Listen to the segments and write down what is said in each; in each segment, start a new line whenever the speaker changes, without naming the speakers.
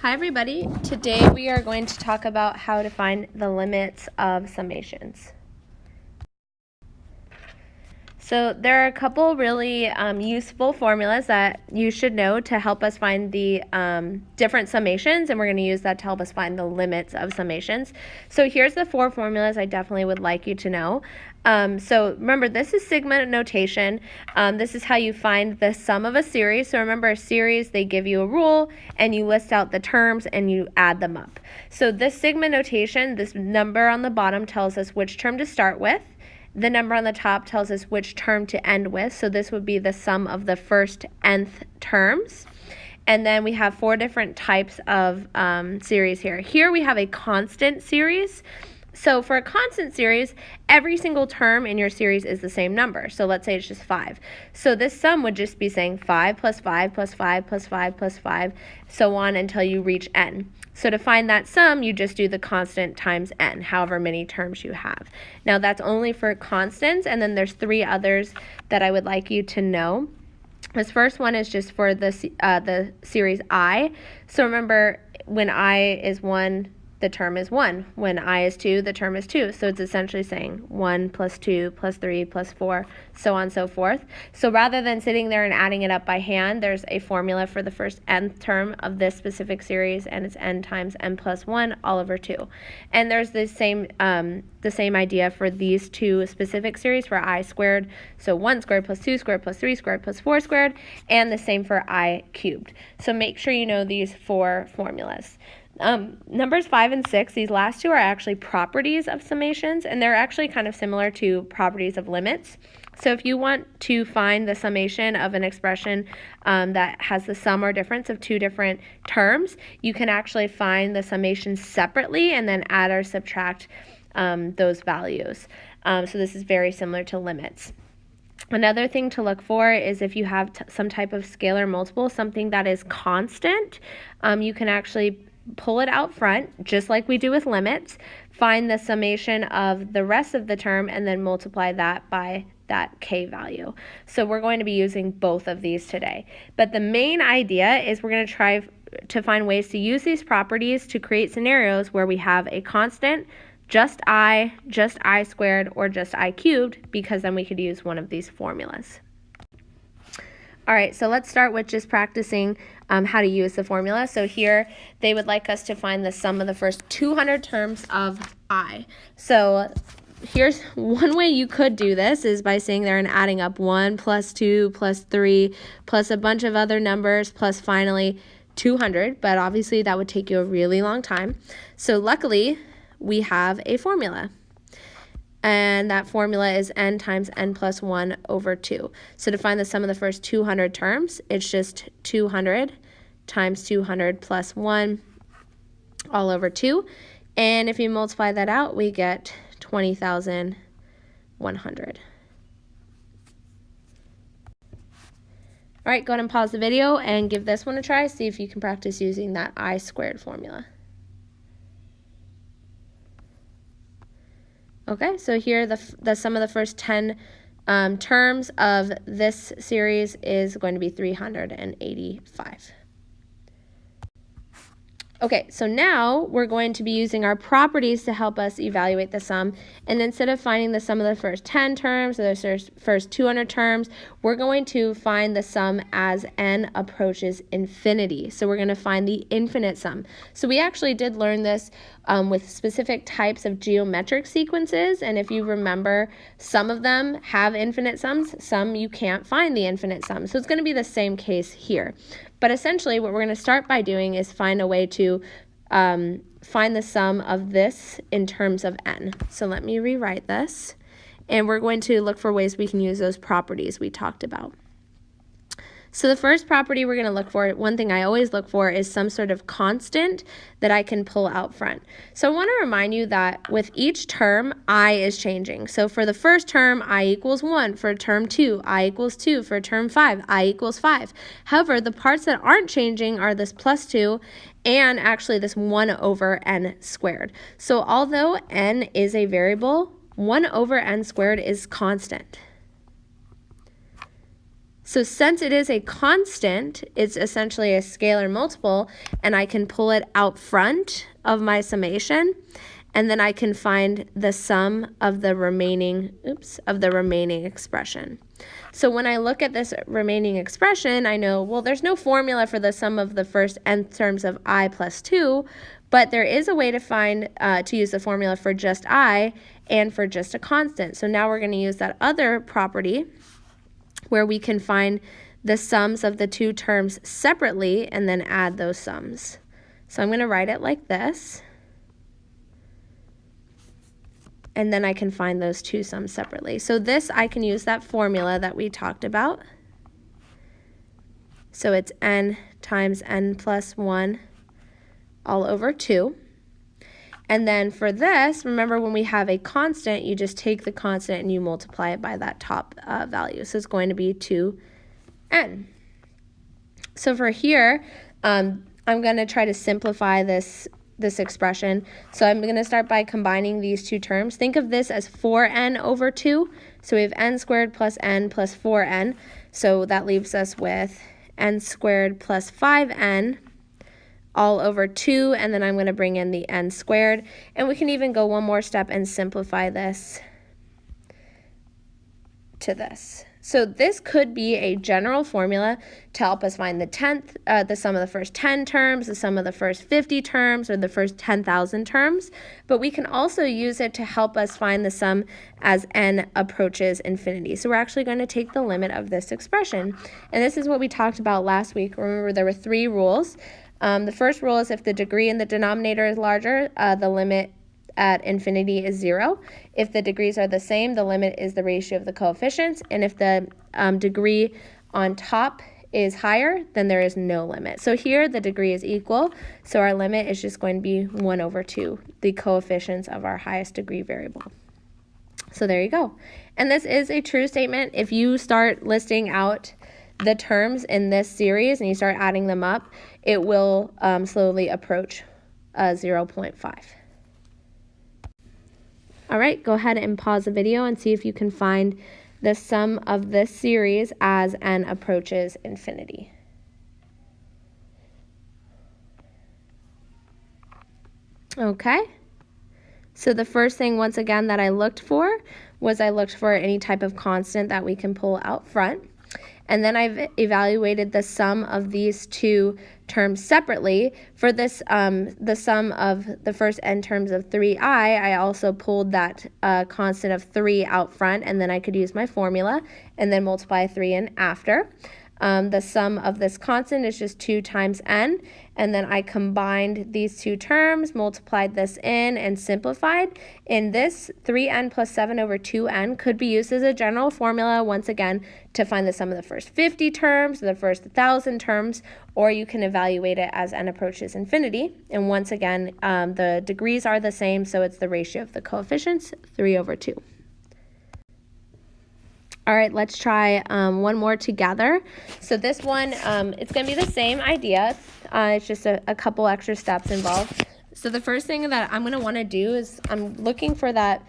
Hi everybody, today we are going to talk about how to find the limits of summations. So there are a couple really useful formulas that you should know to help us find the different summations, and we're going to use that to help us find the limits of summations. So here's the four formulas I definitely would like you to know. So remember, this is sigma notation. This is how you find the sum of a series. So remember, a series, they give you a rule and you list out the terms and you add them up. So this sigma notation, this number on the bottom tells us which term to start with. The number on the top tells us which term to end with. So this would be the sum of the first nth terms. And then we have four different types of series here. Here we have a constant series. So for a constant series, every single term in your series is the same number. So let's say it's just 5. So this sum would just be saying 5 plus 5 plus 5 plus 5 plus 5, so on until you reach n. So to find that sum, you just do the constant times n, however many terms you have. Now that's only for constants, and then there's three others that I would like you to know. This first one is just for the series I. So remember, when I is 1, the term is 1. When I is 2, the term is 2. So it's essentially saying 1 plus 2 plus 3 plus 4, so on and so forth. So rather than sitting there and adding it up by hand, there's a formula for the first nth term of this specific series, and it's n times n plus 1 all over 2. And there's the same idea for these two specific series for I squared. So 1 squared plus 2 squared plus 3 squared plus 4 squared, and the same for I cubed. So make sure you know these four formulas. Numbers 5 and 6, these last two are actually properties of summations, and they're actually kind of similar to properties of limits. So if you want to find the summation of an expression that has the sum or difference of two different terms, you can actually find the summation separately and then add or subtract those values. So this is very similar to limits. Another thing to look for is if you have some type of scalar multiple, something that is constant, you can actually pull it out front, just like we do with limits, find the summation of the rest of the term, and then multiply that by that k value. So we're going to be using both of these today. But the main idea is we're going to try to find ways to use these properties to create scenarios where we have a constant, just I squared, or just I cubed, because then we could use one of these formulas. All right, so let's start with just practicing how to use the formula. So here they would like us to find the sum of the first 200 terms of I. So here's one way you could do this is by sitting there and adding up 1 plus 2 plus 3 plus a bunch of other numbers plus finally 200, but obviously that would take you a really long time. So luckily we have a formula. And that formula is n times n plus 1 over 2. So to find the sum of the first 200 terms, it's just 200 times 200 plus 1 all over 2. And if you multiply that out, we get 20,100. All right, go ahead and pause the video and give this one a try. See if you can practice using that I squared formula. Okay, so here the sum of the first 10 terms of this series is going to be 385. Okay, so now we're going to be using our properties to help us evaluate the sum. And instead of finding the sum of the first 10 terms or the first 200 terms, we're going to find the sum as n approaches infinity. So we're going to find the infinite sum. So we actually did learn this with specific types of geometric sequences. And if you remember, some of them have infinite sums, some you can't find the infinite sum. So it's going to be the same case here. But essentially what we're going to start by doing is find a way to find the sum of this in terms of n. So let me rewrite this. And we're going to look for ways we can use those properties we talked about. So the first property we're going to look for, one thing I always look for, is some sort of constant that I can pull out front. So I want to remind you that with each term, I is changing. So for the first term, I equals 1. For term 2, I equals 2. For term 5, I equals 5. However, the parts that aren't changing are this plus 2 and actually this 1 over n squared. So although n is a variable, 1 over n squared is constant. So since it is a constant, it's essentially a scalar multiple, and I can pull it out front of my summation, and then I can find the sum of the remaining, expression. So when I look at this remaining expression, I know, well, there's no formula for the sum of the first nth terms of I plus 2, but there is a way to find, to use the formula for just I and for just a constant. So now we're going to use that other property where we can find the sums of the two terms separately and then add those sums. So I'm going to write it like this. And then I can find those two sums separately. So this, I can use that formula that we talked about. So it's n times n plus 1 all over 2. And then for this, remember when we have a constant, you just take the constant and you multiply it by that top value. So it's going to be 2n. So for here, I'm going to try to simplify this expression. So I'm going to start by combining these two terms. Think of this as 4n over 2. So we have n squared plus n plus 4n. So that leaves us with n squared plus 5n all over 2, and then I'm going to bring in the n squared. And we can even go one more step and simplify this to this. So this could be a general formula to help us find the sum of the first 10 terms, the sum of the first 50 terms, or the first 10,000 terms. But we can also use it to help us find the sum as n approaches infinity. So we're actually going to take the limit of this expression. And this is what we talked about last week. Remember, there were 3 rules. The first rule is if the degree in the denominator is larger, the limit at infinity is 0. If the degrees are the same, the limit is the ratio of the coefficients. And if the degree on top is higher, then there is no limit. So here the degree is equal, so our limit is just going to be 1 over 2, the coefficients of our highest degree variable. So there you go. And this is a true statement. If you start listing out the terms in this series and you start adding them up, it will slowly approach 0.5. All right, go ahead and pause the video and see if you can find the sum of this series as n approaches infinity. Okay, so the first thing, once again, that I looked for was I looked for any type of constant that we can pull out front. And then I've evaluated the sum of these two terms separately. For this, the sum of the first n terms of 3i, I also pulled that constant of 3 out front, and then I could use my formula and then multiply 3 in after. The sum of this constant is just 2 times n, and then I combined these two terms, multiplied this in, and simplified. In this, 3n plus 7 over 2n could be used as a general formula, once again, to find the sum of the first 50 terms, the first 1,000 terms, or you can evaluate it as n approaches infinity. And once again, the degrees are the same, so it's the ratio of the coefficients, 3 over 2. All right, let's try one more together. So this one, it's going to be the same idea. It's just a couple extra steps involved. So the first thing that I'm going to want to do is I'm looking for that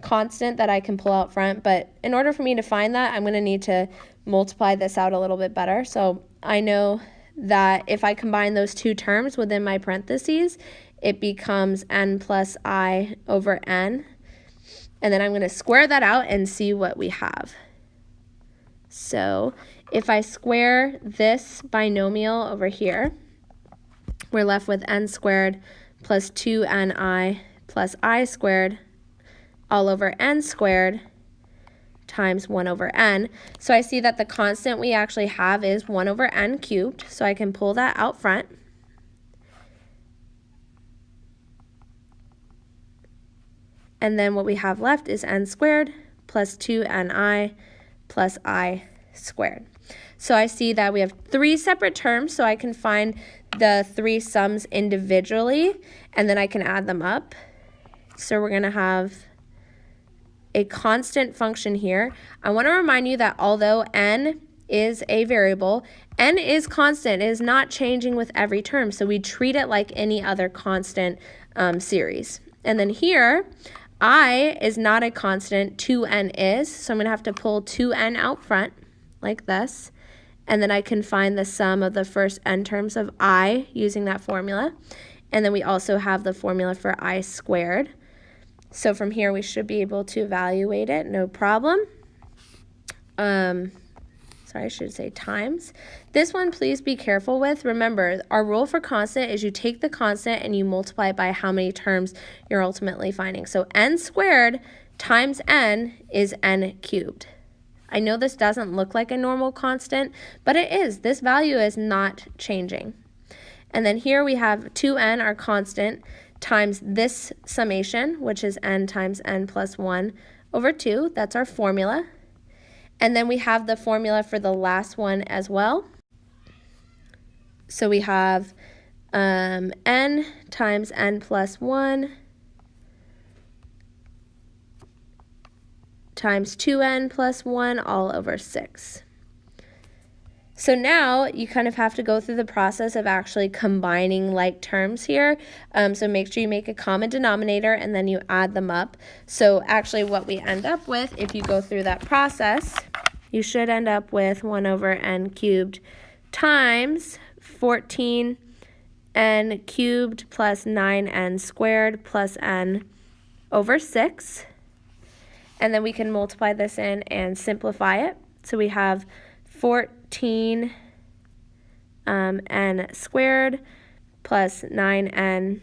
constant that I can pull out front. But in order for me to find that, I'm going to need to multiply this out a little bit better. So I know that if I combine those two terms within my parentheses, it becomes n plus I over n. And then I'm going to square that out and see what we have. So if I square this binomial over here, we're left with n squared plus 2ni plus I squared all over n squared times 1 over n. So I see that the constant we actually have is 1 over n cubed, so I can pull that out front. And then what we have left is n squared plus 2ni plus I squared. So I see that we have 3 separate terms, so I can find the 3 sums individually, and then I can add them up. So we're going to have a constant function here. I want to remind you that although n is a variable, n is constant. It is not changing with every term, so we treat it like any other constant series. And then here, I is not a constant, 2n is, so I'm going to have to pull 2n out front. like this. And then I can find the sum of the first n terms of I using that formula. And then we also have the formula for I squared. So from here we should be able to evaluate it, no problem. Sorry, I should say times. This one, please be careful with. Remember, our rule for constant is you take the constant and you multiply it by how many terms you're ultimately finding. So n squared times n is n cubed. I know this doesn't look like a normal constant, but it is. This value is not changing. And then here we have 2n, our constant, times this summation, which is n times n plus 1 over 2. That's our formula. And then we have the formula for the last one as well. So we have n times n plus 1 times 2n plus 1 all over 6. So now you kind of have to go through the process of actually combining like terms here. So make sure you make a common denominator and then you add them up. So actually what we end up with, if you go through that process, you should end up with 1 over n cubed times 14n cubed plus 9n squared plus n over 6. And then we can multiply this in and simplify it. So we have 14n squared plus 9n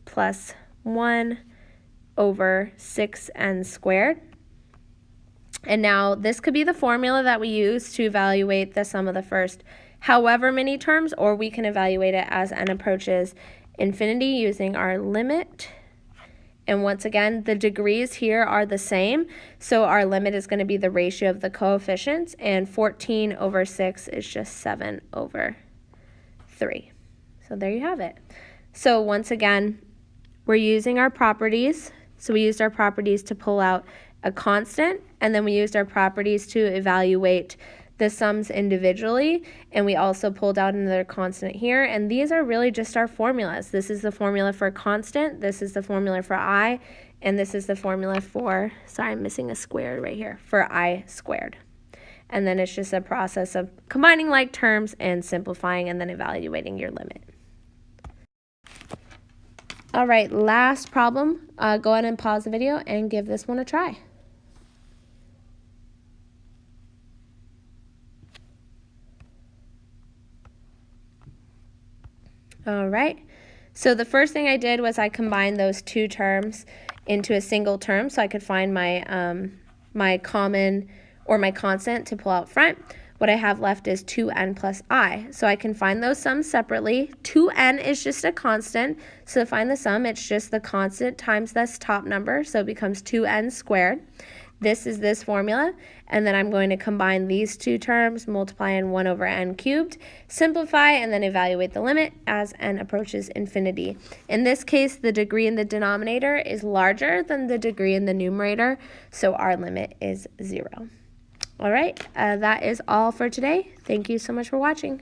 plus 1 over 6n squared. And now this could be the formula that we use to evaluate the sum of the first however many terms, or we can evaluate it as n approaches infinity using our limit. And once again, the degrees here are the same, so our limit is going to be the ratio of the coefficients, and 14 over 6 is just 7 over 3. So there you have it. So once again, we're using our properties. So we used our properties to pull out a constant, and then we used our properties to evaluate the sums individually, and we also pulled out another constant here, and these are really just our formulas. This is the formula for constant, this is the formula for I, and this is the formula for, sorry, I'm missing a square right here, for I squared. And then it's just a process of combining like terms and simplifying and then evaluating your limit. All right, last problem. Go ahead and pause the video and give this one a try. All right, so the first thing I did was I combined those two terms into a single term so I could find my, my common or my constant to pull out front. What I have left is 2n plus I. So I can find those sums separately. 2n is just a constant, so to find the sum, it's just the constant times this top number, so it becomes 2n squared. This is this formula, and then I'm going to combine these two terms, multiply in 1 over n cubed, simplify, and then evaluate the limit as n approaches infinity. In this case, the degree in the denominator is larger than the degree in the numerator, so our limit is 0. All right, that is all for today. Thank you so much for watching.